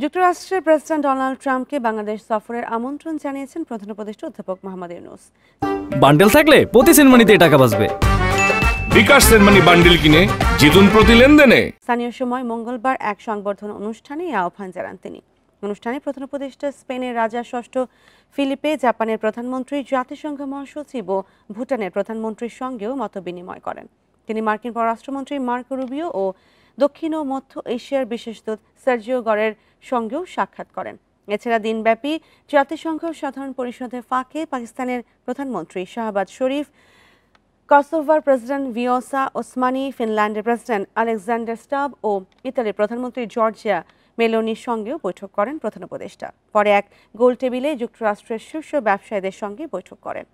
যুক্তরাষ্ট্রের president Donald ট্রাম্পকে বাংলাদেশ সফরের আমন্ত্রণ জানিয়েছেন প্রধান উপদেষ্টা অধ্যাপক মোহাম্মদ ইউনূস। বান্ডেল থাকলে প্রতি সেনমানিতে টাকা বাঁচবে। বিকাশ সেনমানি বান্ডেল কিনে জিতুন প্রতি লেনদেনে। স্থানীয় সময় মঙ্গলবার এক সংবর্ধনা অনুষ্ঠানে এই আহ্বান জানান তিনি। অনুষ্ঠানে প্রধান উপদেষ্টা স্পেনের রাজা ষষ্ঠ ফিলিপে, জাপানের প্রধানমন্ত্রী, জাতিসংঘ মহাসচিব ও ভুটানের প্রধানমন্ত্রীর সঙ্গেও মতবিনিময় করেন। তিনি মার্কিন পররাষ্ট্রমন্ত্রী মার্কো রুবিও ও দক্ষিণ ও মধ্য এশিয়ার বিশেষ দূত সার্জিও গরের সঙ্গেও সাক্ষাৎ করেন। এছাড়া দিনব্যাপী জাতিসংঘ সাধারণ পরিষদের ফাঁকে পাকিস্তানের প্রধানমন্ত্রী শাহবাজ শরীফ, কসোভোর প্রেসিডেন্ট ভিওসা ওসমানি, ফিনল্যান্ডের প্রেসিডেন্ট আলেকজান্ডার স্টাব ও ইতালির প্রধানমন্ত্রী জর্জিয়া মেলোনির সঙ্গেও বৈঠক করেন প্রধান উপদেষ্টা। পরে এক গোল টেবিলে যুক্তরাষ্ট্রের শীর্ষ ব্যবসায়ীদের সঙ্গে বৈঠক করেন।